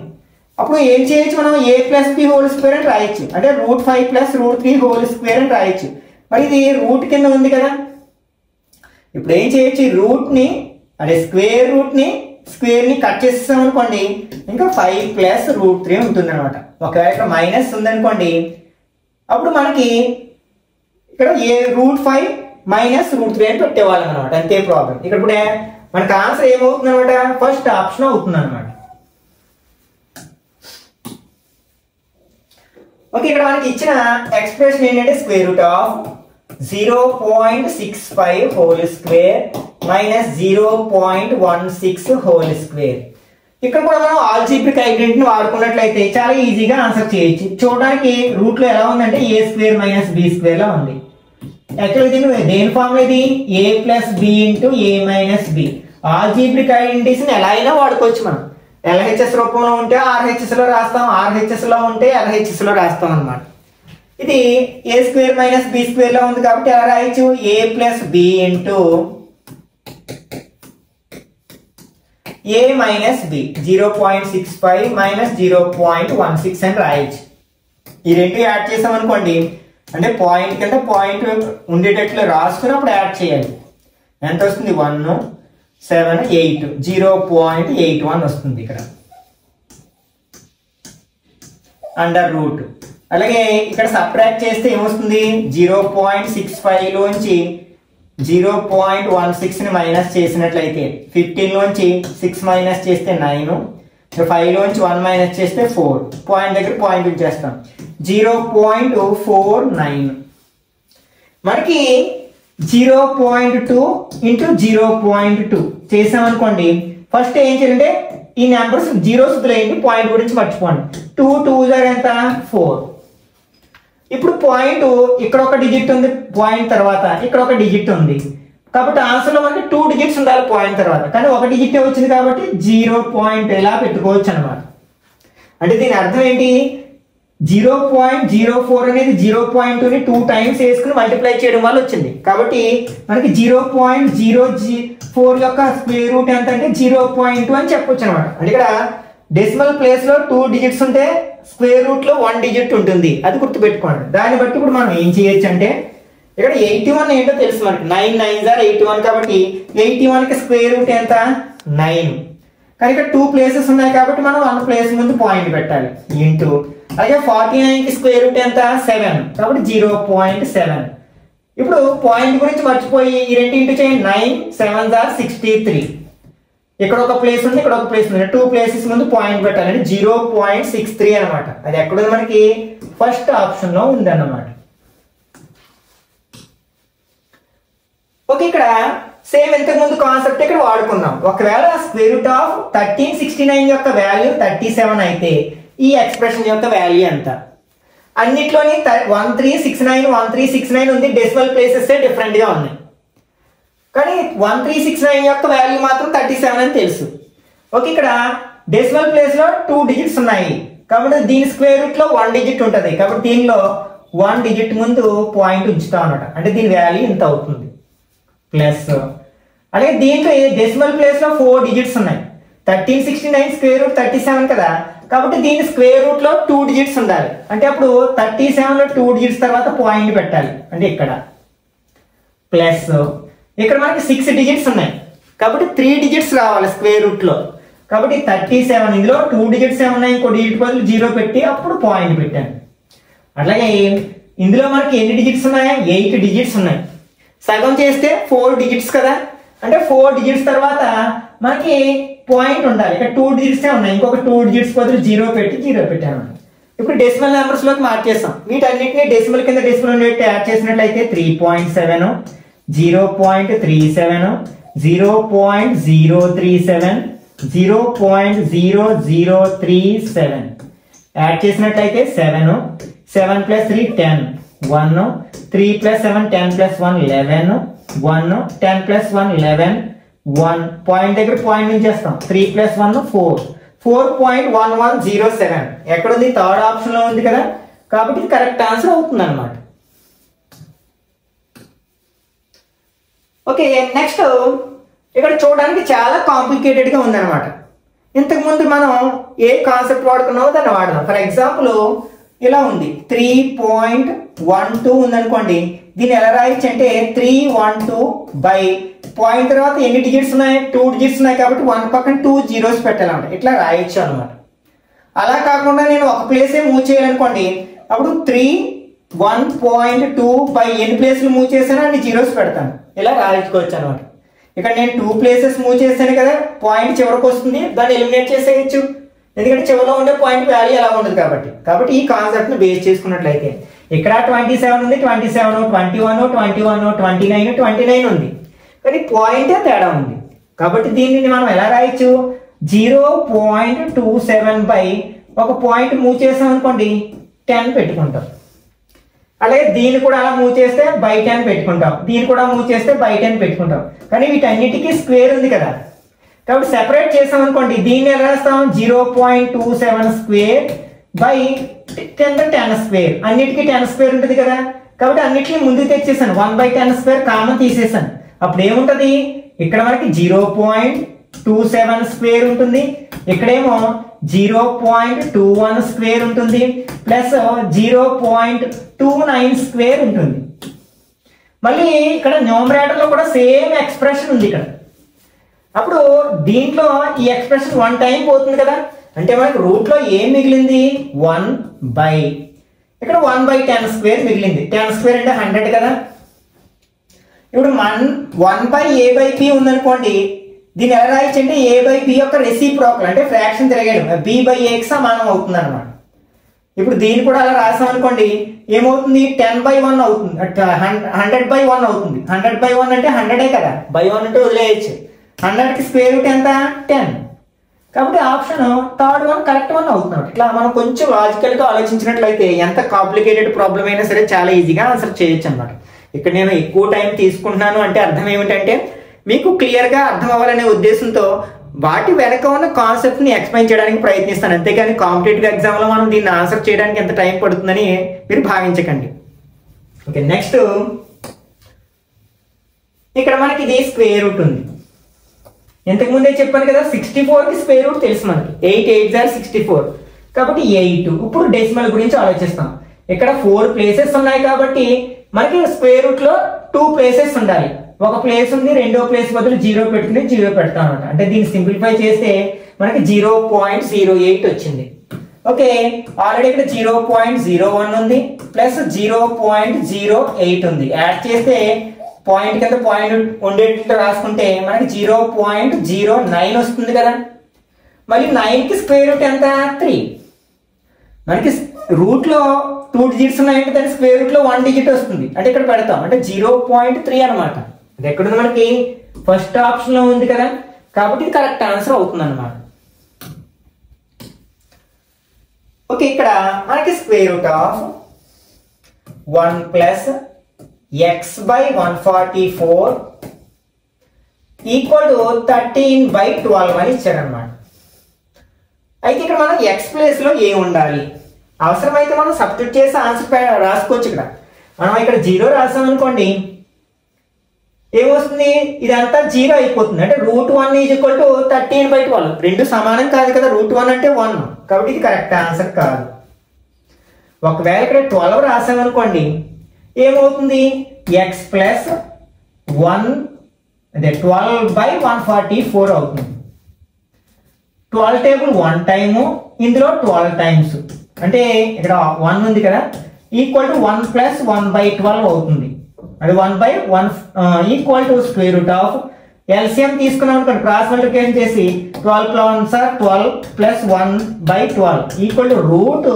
అప్పుడు ఏం చేయొచ్చు, మనం a plus b whole square అని రాయొచ్చు, అంటే √5 ప్లస్ √3 హోల్ స్క్వేర్ అని రాయొచ్చు. మరి ఇది రూట్ కింద ఉంది కదా, ఇప్పుడు ఏం చేయొచ్చు, రూట్ ని అంటే స్క్వేర్ రూట్ ని స్క్వేర్ ని కట్ చేసేసాం అనుకోండి, ఇంకా 5 ప్లస్ √3 ఉంటుంది అనమాట. ఒకవేళ ఇక్కడ మైనస్ ఉందనుకోండి, అప్పుడు మనకి ఇక్కడ √5 మైనస్ √3 అని పెట్టేవాళ్ళం అనమాట, అంతే ప్రాబ్లం. ఇక్కడ ఇప్పుడు మనకి ఆన్సర్ ఏమవుతుంది అనమాట, ఫస్ట్ ఆప్షన్ అవుతుంది అనమాట. ఓకే, ఇక్కడ మనకి ఇచ్చిన ఎక్స్ప్రెషన్ ఏంటంటే √0.65 whole square minus 0.16 whole square. ఇక్కడ కూడా మనం ఆల్జీబ్రిక్ ఐడెంటిటీని వాడుకున్నట్లయితే చాలా ఈజీగా ఆన్సర్ చేయొచ్చు. చూడడానికి రూట్ లో ఎలా ఉందంటే a² మైనస్ b² లా ఉంది. యాక్చువల్గా దీన్ని దేని ఫార్మ్ ఇది, a plus b into a minus b. Algebraic identities ని ఎలా అయినా వాడుకోవచ్చు. మనం LHS రూపంలో ఉంటే RHS లో రాస్తాం, RHS లో ఉంటే LHS లో రాస్తాం అన్నమాట. ఇది a² మైనస్ b² లో ఉంది కాబట్టి ఎలా రాయొచ్చు, a plus b into a minus b 0.65 minus 0.16 అని రాయొచ్చు. ఈ రెండు యాడ్ చేసాం అనుకోండి, అంటే పాయింట్ కింద పాయింట్ ఉండేటట్లు రాసుకుని అప్పుడు యాడ్ చేయాలి. ఎంత వస్తుంది, 1 7 8 0.81 వస్తుంది ఇక్కడ అండర్ రూట్. అలాగే ఇక్కడ సబ్ట్రాక్ట్ చేస్తే ఏమొస్తుంది, 0.65 లోంచి 0.16 ని మైనస్ చేసినట్లయితే 15 లోంచి 6 మైనస్ చేస్తే 9, 5 లోంచి 1 మైనస్ చేస్తే 4, పాయింట్ దగ్గర పాయింట్ ఉంచేస్తాం, 0.49. మనకి 0.2 ఇంటూ 0.2 చేసామనుకోండి, ఫస్ట్ ఏం చేయాలంటే ఈ నెంబర్స్ జీరోస్ వదిలేయండి, పాయింట్ గురించి మర్చిపోండి. 2 2 ఎంత 4. ఇప్పుడు పాయింట్ ఇక్కడ ఒక డిజిట్ ఉంది, పాయింట్ తర్వాత ఇక్కడ ఒక డిజిట్ ఉంది, కాబట్టి ఆన్సర్ లో మనకి 2 డిజిట్స్ ఉండాలి పాయింట్ తర్వాత, కానీ ఒక డిజిట్ వచ్చింది కాబట్టి 0. ఎలా పెట్టుకోవచ్చు అనమాట. అంటే దీని అర్థం ఏంటి, 0.04 అనేది 0.2 ని 2 టైమ్స్ వేసుకుని మల్టిప్లై చేయడం వల్ల వచ్చింది. కాబట్టి మనకి 0.04 యొక్క స్క్వేర్ రూట్ ఎంత అంటే 0.2 అని చెప్పొచ్చు అనమాట. అంటే ఇక్కడ డెసిమల్ ప్లేస్ లో 2 డిజిట్స్ ఉంటే స్క్వేర్ రూట్ లో 1 డిజిట్ ఉంటుంది, అది గుర్తుపెట్టుకోండి. దాన్ని బట్టి ఇప్పుడు మనం ఏం చేయొచ్చు అంటే, ఇక్కడ 81 ఏంటో తెలుసు మనకి, 9 9s are 81 కాబట్టి 81 కి స్క్వేర్ రూట్ ఎంత 9. కానీ ఇక్కడ 2 ప్లేసెస్ ఉన్నాయి కాబట్టి మనం 1 ప్లేస్ ముందు పాయింట్ పెట్టాలి ఇంటూ, అలాగే 49 కి స్క్వేర్ రూట్ ఎంత 7 కాబట్టి 0.7. ఇప్పుడు పాయింట్ గురించి మర్చిపోయి ఈ రెండు ఇంటూ చేయండి, 9 7s are 63. ఇక్కడ ఒక ప్లేస్ ఉంది, ఇక్కడ ఒక ప్లేస్ ఉంది, 2 ప్లేసెస్ ముందు పాయింట్ పెట్టాలంటే 0.63 అనమాట. అది ఎక్కడ ఉంది మనకి, ఫస్ట్ ఆప్షన్ లో ఉంది అన్నమాట. ఓకే, ఇక్కడ సేమ్ ఇంతకు ముందు కాన్సెప్ట్ ఇక్కడ వాడుకుందాం. ఒకవేళ స్క్వేర్ రూట్ ఆఫ్ 1369 యొక్క వాల్యూ 37 అయితే ఈ ఎక్స్ప్రెషన్ యొక్క వాల్యూ ఎంత? అన్నిట్లోని 1369 ఉంది, డెసిమల్ ప్లేసెస్ డిఫరెంట్ గా ఉన్నాయి, కానీ 1369 యొక్క వాల్యూ మాత్రం 37 అని తెలుసు. ఓకే, ఇక్కడ డెసిమల్ ప్లేస్ లో 2 డిజిట్స్ ఉన్నాయి కాబట్టి దీని స్క్వేర్ రూట్ లో 1 డిజిట్ ఉంటుంది, కాబట్టి దీనిలో 1 డిజిట్ ముందు పాయింట్ ఉంచుతాం అన్నమాట. అంటే దీని వాల్యూ ఇంత అవుతుంది ప్లస్. అలాగే దీంట్లో డెసిమల్ ప్లేస్ లో 4 డిజిట్స్ ఉన్నాయి, 1369 స్క్వేర్ రూట్ 37 కదా, కాబట్టి దీని స్క్వేర్ రూట్ లో 2 డిజిట్స్ ఉండాలి. అంటే అప్పుడు 37 లో 2 డిజిట్స్ తర్వాత పాయింట్ పెట్టాలి, అంటే ఇక్కడ ప్లస్. ఇక్కడ మనకి 6 డిజిట్స్ ఉన్నాయి కాబట్టి 3 డిజిట్స్ రావాలి స్క్వేర్ రూట్ లో, కాబట్టి 37 ఇందులో 2 డిజిట్స్ ఏమున్నాయి, ఇంకో డిజిట్ బదులు 0 పెట్టి అప్పుడు పాయింట్ పెట్టాను. అట్లాగే ఇందులో మనకి ఎన్ని డిజిట్స్ ఉన్నాయి, 8 డిజిట్స్ ఉన్నాయి. సగం చేస్తే 4 డిజిట్స్ కదా, అంటే 4 డిజిట్స్ తర్వాత మనకి పాయింట్ ఉండాలి. ఇక్కడ 2 డిజిట్స్ ఉన్నాయి, ఇంకొక 2 డిజిట్స్ బదులు 0 పెట్టి 0 పెట్టాను. ఇప్పుడు డెసిమల్ నెంబర్స్ లోకి మార్చేస్తాం. వీటన్నిటిని డెసిమల్ కింద డెసిమల్ యాడ్ చేసినట్లయితే 3.7, 0.37, 0.037, 0.0037 యాడ్ చేసినట్లయితే 7, 7 + 3 10, 1, 3 + 7 10 + 1 11, 1 10 + 1 11, 1 పాయింట్ దగ్గర పాయింట్ నుంచి చేస్తాం, 3 + 1 4, 4.1107 ఎక్కడుంది? థర్డ్ ఆప్షన్ లో ఉంది కదా, కాబట్టి ఇది కరెక్ట్ ఆన్సర్ అవుతుంది అనమాట. ఓకే, నెక్స్ట్ ఇక్కడ చూడడానికి చాలా కాంప్లికేటెడ్ గా ఉందన్నమాట. ఇంతకుముందు మనం ఏ కాన్సెప్ట్ వాడుకున్నామో దాన్ని వాడదాం. ఫర్ ఎగ్జాంపుల్ ఇలా ఉంది, 3.12 ఉందనుకోండి. దీన్ని ఎలా రాయొచ్చు అంటే 312 బై పాయింట్ తర్వాత ఎన్ని డిజిట్స్ ఉన్నాయి? 2 డిజిట్స్ ఉన్నాయి కాబట్టి 1 పక్కన 2 జీరోస్ పెట్టాలన్నమాట. ఇట్లా రాయొచ్చు అనమాట. అలా కాకుండా నేను ఒక ప్లేసే మూవ్ చేయాలనుకోండి, అప్పుడు 1.2 బై ఎన్ని ప్లేస్లు మూవ్ చేసానో అన్ని జీరోస్ పెడతాను. ఇలా రాయించుకోవచ్చు అనమాట. ఇక్కడ నేను 2 ప్లేసెస్ మూవ్ చేశాను కదా, పాయింట్ చివరికి వస్తుంది, దాన్ని ఎలిమినేట్ చేసేయచ్చు. ఎందుకంటే చివరిలో ఉండే పాయింట్ వాల్యూ ఎలా ఉండదు కాబట్టి ఈ కాన్సెప్ట్ ని బేస్ చేసుకున్నట్లయితే ఇక్కడ 27 ఉంది, 27, 21, 21, 29, 29 ఉంది. కానీ పాయింట్ తేడా ఉంది. కాబట్టి దీనిని మనం ఎలా రాయొచ్చు? 0.27 బై ఒక పాయింట్ మూవ్ చేసాం అనుకోండి 10 పెట్టుకుంటాం. అలాగే దీన్ని కూడా అలా మూవ్ చేస్తే బై 10 పెట్టుకుంటాం, దీన్ని కూడా మూవ్ చేస్తే బై 10 పెట్టుకుంటాం. కానీ వీటన్నిటికీ స్క్వేర్ ఉంది కదా, కాబట్టి సెపరేట్ చేసాం అనుకోండి, దీన్ని ఎలా రాస్తాం? 0.27 స్క్వేర్ బై 10 స్క్వేర్. అన్నిటికీ 10 స్క్వేర్ ఉంటుంది కదా, కాబట్టి అన్నిటిని ముందుకు తెచ్చేసాను. 1/10 స్క్వేర్ కామన్ తీసేసాను. అప్పుడు ఏముంటది? ఇక్కడ మనకి 0.27 స్క్వేర్ ఉంటుంది, ఇక్కడేమో 0.21 స్క్వేర్ ఉంటుంది, ప్లస్ 0.29 స్క్వేర్ ఉంటుంది. మళ్ళీ ఇక్కడ న్యూమరేటర్ లో కూడా సేమ్ ఎక్స్ప్రెషన్ ఉంది ఇక్కడ. అప్పుడు దీంట్లో ఈ ఎక్స్ప్రెషన్ 1 టైం పోతుంది కదా, అంటే మనకి రూట్ లో ఏం మిగిలింది? 1 బై ఇక్కడ 1/10 స్క్వేర్ మిగిలింది. 10 స్క్వేర్ అంటే 100 కదా. ఇప్పుడు 1/a/b ఉందనుకోండి, దీన్ని ఎలా రాయొచ్చు అంటే a/b యొక్క రెసిప్రోకల్ అంటే ఫ్రాక్షన్ తిరగడం b/aకి సమానం అవుతుంది అనమాట. ఇప్పుడు దీన్ని కూడా అలా రాసాం అనుకోండి, ఏమవుతుంది? 10/1 అవుతుంది, 100/1 అవుతుంది. 100/1 అంటే 100 కదా, బై 1 అంటే వదిలేయచ్చు. 100కి స్క్వేర్ రూట్ ఎంత? 10. కాబట్టి option third one correct one అవుతుంది. ఇట్లా మనం కొంచెం లాజికల్ గా ఆలోచించినట్లయితే ఎంత కాంప్లికేటెడ్ ప్రాబ్లం అయినా సరే చాలా ఈజీగా ఆన్సర్ చేయొచ్చు అనమాట. ఇక్కడ నేను ఎక్కువ టైం తీసుకుంటున్నాను అంటే అర్థం ఏమిటంటే మీకు క్లియర్ గా అర్థం అవ్వాలనే ఉద్దేశంతో వాటి వెనక ఉన్న కాన్సెప్ట్ ని ఎక్స్ప్లెయిన్ చేయడానికి ప్రయత్నిస్తాను. అంతేగాని కాంపిటేటివ్ ఎగ్జామ్ లో మనం దీన్ని ఆన్సర్ చేయడానికి ఎంత టైం పడుతుందని మీరు భావించకండి. ఓకే, నెక్స్ట్ ఇక్కడ మనకి ఇది స్క్వేర్ రూట్ ఉంది. ఇంతకు ముందే చెప్పాను కదా, 64కి స్క్వేర్ రూట్ తెలుసు మనకి. 8 8 64 కాబట్టి 8. ఇప్పుడు డెసిమల్ గురించి ఆలోచిస్తాం. ఇక్కడ 4 ప్లేసెస్ ఉన్నాయి కాబట్టి మనకి స్క్వేర్ రూట్ లో 2 ప్లేసెస్ ఉండాలి. ఒక ప్లేస్ ఉంది, రెండో ప్లేస్ బదులు 0 పెట్టుకుని 0 పెడతాం అనమాట. అంటే దీన్ని సింప్లిఫై చేస్తే మనకి 0.08 వచ్చింది. ఓకే, ఆల్రెడీ ఇక్కడ 0.01 ఉంది, ప్లస్ 0.08 ఉంది. యాడ్ చేస్తే పాయింట్ కింద పాయింట్ ఉండేటట్టు రాసుకుంటే మనకి 0.09 వస్తుంది కదా. మళ్ళీ 9కి స్క్వేర్ రూట్ ఎంత? 3. మనకి రూట్ లో 2 డిజిట్స్ ఉన్నాయంటే దాని స్క్వేర్ రూట్ లో 1 డిజిట్ వస్తుంది, అంటే ఇక్కడ పెడతాం, అంటే 0.3 అనమాట. అది ఎక్కడుంది? మనకి ఫస్ట్ ఆప్షన్ లో ఉంది కదా, కాబట్టి ఇది కరెక్ట్ ఆన్సర్ అవుతుంది అనమాట. ఓకే, ఇక్కడ మనకి square root of 1 plus x by 144 equal to 13/12 అని ఇచ్చారనమాట. అయితే ఇక్కడ మనం x ప్లేస్ లో ఏ ఉండాలి? అవసరమైతే మనం సబ్స్టిట్యూట్ చేసి ఆన్సర్ రాసుకోవచ్చు. ఇక్కడ మనం ఇక్కడ 0 రాసాం అనుకోండి, ఏమొస్తుంది? ఇదంతా 0 అయిపోతుంది. అంటే √1 ఈక్వల్ టు 13/12. రెండు సమానం కాదు కదా, √1 అంటే 1, కాబట్టి ఇది కరెక్ట్ ఆన్సర్ కాదు. ఒకవేళ ఇక్కడ 12 రాసాం అనుకోండి, ఏమవుతుంది? x ప్లస్ 1 అదే 12/144 అవుతుంది. 12 టేబుల్ 1 టైము, ఇందులో 12 టైమ్స్, అంటే ఇక్కడ 1 ఉంది కదా, ఈక్వల్ టు 1 ప్లస్ 1/12 అవుతుంది. అది 1/1 equal to square root of LCM తీసుకున్నాం అనుకోండి, క్రాస్ మల్టిప్లికేషన్ చేసి 12 ప్లస్ 1/12 ఈక్వల్ టు రూట్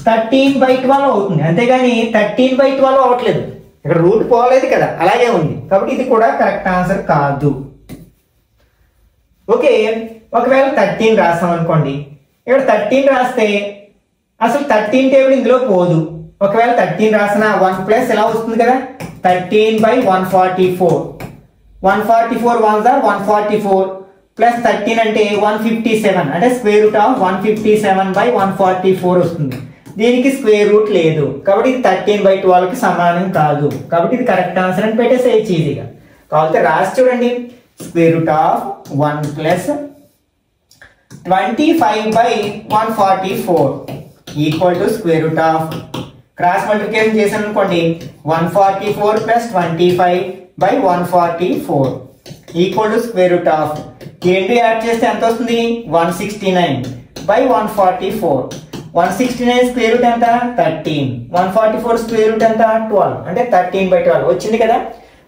13/12 అవుతుంది. అంతేగాని 13/12 అవ్వట్లేదు, ఇక్కడ రూట్ పోలేదు కదా, అలాగే ఉంది. కాబట్టి ఇది కూడా కరెక్ట్ ఆన్సర్ కాదు. ఓకే, ఒకవేళ 13 రాసాం అనుకోండి, ఇక్కడ 13 రాస్తే అసలు 13 టేబుల్ ఇందులో పోదు. ఒకవేళ 13 రాసిన 1 ప్లస్ ఎలా వస్తుంది కదా, 13/144. 144 1s are 144, ప్లస్ 13 అంటే 157 అంటే స్క్వేర్ రూట్ ఆఫ్ 157/144 వస్తుంది. దీనికి స్క్వేర్ రూట్ లేదు కాబట్టి ఇది 13/12 కి సమానం కాదు కాబట్టి ఇది కరెక్ట్ ఆన్సర్ అని పెట్టేసేయచ్చు ఈజీగా. కాబట్టి రాసి చూడండి, square root of 1 plus 25/144 equal to square root of cross multiplication చేశాను అనుకోండి 144 plus 25/144 equal to square root of ఈ రెండు యాడ్ చేస్తే ఎంత వస్తుంది 169/144. 169 స్క్వేర్ రూట్ ఎంత 13, 144 స్క్వేర్ రూట్ ఎంత 12 అంటే 13/12 వచ్చింది కదా.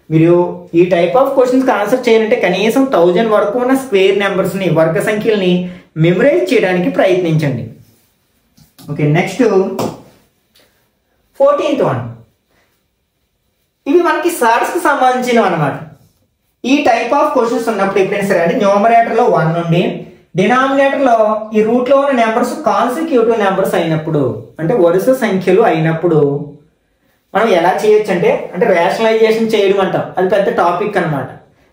మీరు ఈ టైప్ ఆఫ్ క్వశ్చన్స్ ఆన్సర్ చేయాలంటే కనీసం 1000 వరకు ఉన్న స్క్వేర్ నెంబర్స్ ని వర్గ సంఖ్యల్ని మెమరైజ్ చేయడానికి ప్రయత్నించండి. Okay, next 14th one. ఇవి మనకి సార్స్ కి సంబంధించినవి అన్నమాట. ఈ టైప్ ఆఫ్ క్వశ్చన్స్ ఉన్నప్పుడు ఎప్పుడైనా సరే అంటే న్యూమరేటర్ లో 1 నుండి డినామినేటర్ లో ఈ రూట్ లో ఉన్న నెంబర్స్ కాన్సిక్యూటివ్ నెంబర్స్ అయినప్పుడు అంటే వరుస సంఖ్యలు అయినప్పుడు మనం ఎలా చేయొచ్చు అంటే రేషనలైజేషన్ చేయడం అంటాం. అది పెద్ద టాపిక్ అన్నమాట.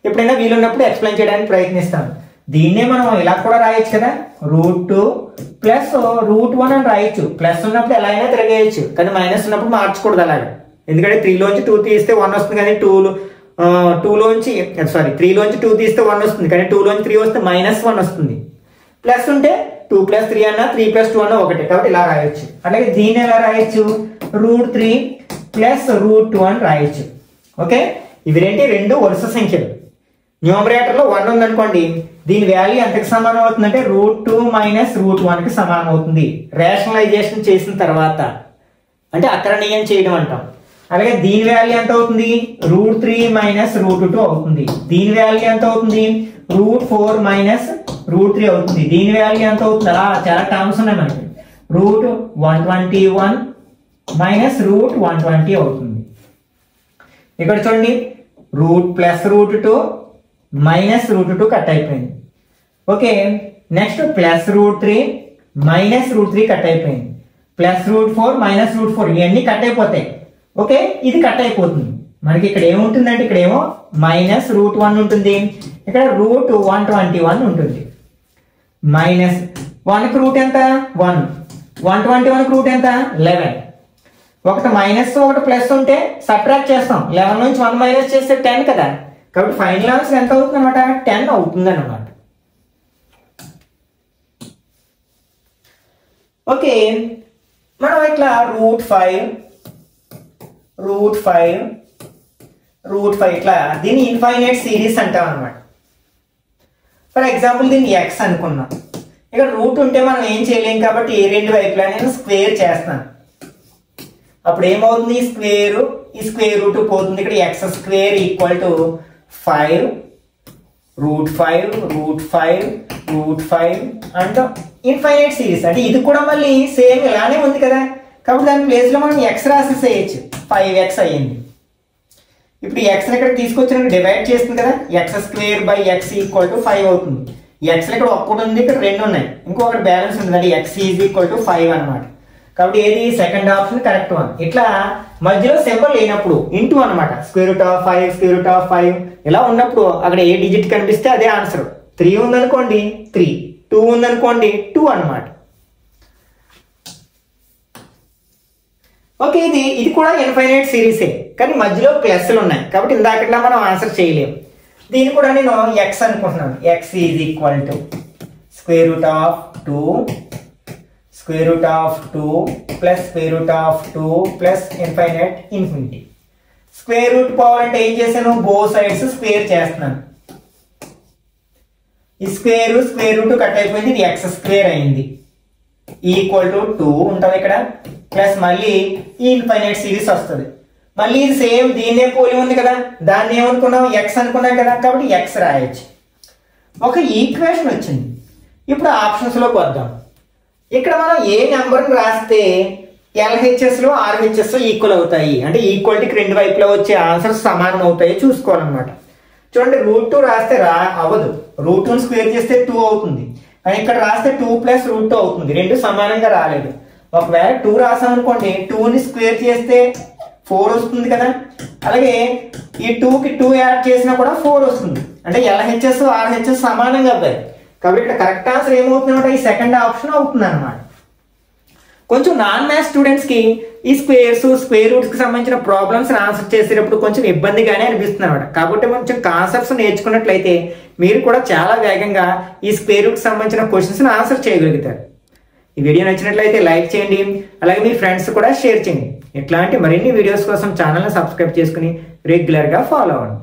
ఎప్పుడైనా వీలున్నప్పుడు ఎక్స్ప్లెయిన్ చేయడానికి ప్రయత్నిస్తాం. దీన్నే మనం ఇలా కూడా రాయొచ్చు కదా, √2 ప్లస్ √1 అని రాయొచ్చు. ప్లస్ ఉన్నప్పుడు ఎలా అయినా తిరగేయచ్చు కానీ మైనస్ ఉన్నప్పుడు మార్చకూడదు అలాగే. ఎందుకంటే 3 లోంచి 2 తీస్తే 1 వస్తుంది కానీ 3 లోంచి 2 తీస్తే 1 వస్తుంది కానీ 2 లోంచి 3 వస్తే -1 వస్తుంది. ప్లస్ ఉంటే 2 + 3 అన్నా 3 + 2 అన్నా ఒకటే కాబట్టి ఇలా రాయొచ్చు. అలాగే దీన్ని ఎలా రాయొచ్చు √3 ప్లస్ √2 అని రాయొచ్చు. ఓకే, ఇవి రెండు వరుస సంఖ్యలు. న్యూమరేటర్ లో 1 ఉందనుకోండి, దీని వాల్యూ ఎంతకి సమానం అవుతుందంటే √2 - √1 కి సమానం అవుతుంది రేషనలైజేషన్ చేసిన తర్వాత, అంటే అకరణీయం చేయడం అంటాం. అలాగే దీని వాల్యూ ఎంత అవుతుంది √3 - √2 అవుతుంది. దీని వాల్యూ ఎంత అవుతుంది √4 - √3 అవుతుంది. దీని వాల్యూ ఎంత అవుతుంది అలా చాలా టర్మ్స్ ఉన్నాయి మనకి. √121 - √120 అవుతుంది. ఇక్కడ చూడండి ప్లస్ √2 -√2 కట్ అయిపోయింది. ఓకే, నెక్స్ట్ ప్లస్ √3 -√3 కట్ అయిపోయింది. ప్లస్ √4 -√4 ఇవన్నీ కట్ అయిపోతాయి. ఓకే, ఇది కట్ అయిపోతుంది. మనకి ఇక్కడ ఏముంటుందంటే ఇక్కడ ఏమో -√1 ఉంటుంది, ఇక్కడ √121 ఉంటుంది. -1కి రూట్ ఎంత 1, 121కి రూట్ ఎంత 11. ఒకటి మైనస్ ఒకటి ప్లస్ ఉంటే సబ్ట్రాక్ట్ చేస్తాం. 11 నుంచి 1 మైనస్ చేస్తే 10 కదా. కాబట్టి ఫైనల్ ఆన్సర్ ఎంత అవుతుంది అనమాట 10 అవుతుంది అనమాట. ఓకే, మనం ఇట్లా √5 ఇట్లా దీన్ని ఇన్ఫైనైట్ సిరీస్ అంటాం అనమాట. ఫర్ ఎగ్జాంపుల్ దీన్ని x అనుకున్నాం. ఇక్కడ రూట్ ఉంటే మనం ఏం చేయలేం కాబట్టి రెండు వైపులా నేను స్క్వేర్ చేస్తాను. అప్పుడు ఏమవుతుంది ఈ స్క్వేర్ రూట్ పోతుంది. ఇక్కడ x² = 5 √5 అంటే ఇన్ఫైనైట్ సిరీస్. అంటే ఇది కూడా మళ్ళీ సేమ్ ఇలానే ఉంది కదా కాబట్టి దాని ప్లేస్ లో మనం x రాసేసేయచ్చు. 5x అయ్యింది. ఇప్పుడు x ఇక్కడ తీసుకొచ్చిన డివైడ్ చేస్తుంది కదా, x² x = 5 అవుతుంది. x ఇక్కడ ఒక్కటి ఉంది, ఇక్కడ 2 ఉన్నాయి, ఇంకొకటి బ్యాలెన్స్ ఉంది అంటే x = 5 అనమాట. కాబట్టి ఏది సెకండ్ ఆప్షన్ కరెక్ట్ వన్. ఇట్లా మధ్యలో సింబల్ లేనప్పుడు ఇంటూ అనమాట, √5 ఇలా ఉన్నప్పుడు అక్కడ ఏ డిజిట్ కనిపిస్తే అదే ఆన్సర్. 3 ఉందనుకోండి 3, 2 ఉందనుకోండి 2 అనమాట. ఓకే, ఇది కూడా ఇన్ఫైనైట్ సిరీసే కానీ మధ్యలో ప్లస్లు ఉన్నాయి కాబట్టి ఇందాకట్లా మనం ఆన్సర్ చేయలేము. దీన్ని కూడా నేను x అనుకుంటున్నాను. x √2 plus √2 plus infinity. Square root పోవాలంటే ఏం చేశాను బోత్ సైడ్స్ స్క్వేర్ చేస్తున్నాను. ఈ స్క్వేర్ రూట్ కట్ అయిపోయింది, ఇది x² అయింది. =2 ఉంటుంది ఇక్కడ ప్లస్ మళ్ళీ ఈ ఇన్ఫైనైట్ సిరీస్ వస్తుంది. మళ్ళీ ఇది సేమ్ దీన్నే పోలి ఉంది కదా, దాన్ని ఏమనుకున్నాం x అనుకున్నాం కదా కాబట్టి x రాయొచ్చు. ఒక ఈక్వేషన్ వచ్చింది. ఇప్పుడు ఆప్షన్స్ లోకి వద్దాం. ఇక్కడ మనం ఏ నెంబర్ని రాస్తే LHS లో RHS లో ఈక్వల్ అవుతాయి అంటే ఈక్వాలిటీకి రెండు వైపులా వచ్చే ఆన్సర్స్ సమానం అవుతాయి చూసుకోవాలన్నమాట. చూడండి √2 రాస్తే అవ్వదు, √2 స్క్వేర్ చేస్తే 2 అవుతుంది కానీ ఇక్కడ రాస్తే 2 + √2 అవుతుంది, రెండు సమానంగా రాలేదు. ఒకవేళ 2 రాసాం అనుకోండి 2ని స్క్వేర్ చేస్తే 4 వస్తుంది కదా. అలాగే ఈ 2కి 2 యాడ్ చేసినా కూడా 4 వస్తుంది. అంటే LHS RHS సమానంగా అవుతాయి. కాబట్టి ఇక్కడ కరెక్ట్ ఆన్సర్ ఏమవుతుందంటే ఈ సెకండ్ ఆప్షన్ అవుతుంది అనమాట. కొంచెం నాన్ మ్యాథ్స్ స్టూడెంట్స్కి ఈ స్క్వేర్స్ స్క్వేర్ రూట్స్కి సంబంధించిన ప్రాబ్లమ్స్ ఆన్సర్ చేసేటప్పుడు కొంచెం ఇబ్బందిగానే అనిపిస్తుంది అనమాట. కాబట్టి కొంచెం కాన్సెప్ట్స్ నేర్చుకున్నట్లయితే మీరు కూడా చాలా వేగంగా ఈ స్క్వేర్ రూట్కి సంబంధించిన క్వశ్చన్స్ ఆన్సర్ చేయగలుగుతారు. ఈ వీడియో నచ్చినట్లయితే లైక్ చేయండి, అలాగే మీ ఫ్రెండ్స్ కూడా షేర్ చేయండి. ఇట్లాంటి మరిన్ని వీడియోస్ కోసం ఛానల్ని సబ్స్క్రైబ్ చేసుకుని రెగ్యులర్గా ఫాలో అవ్వండి.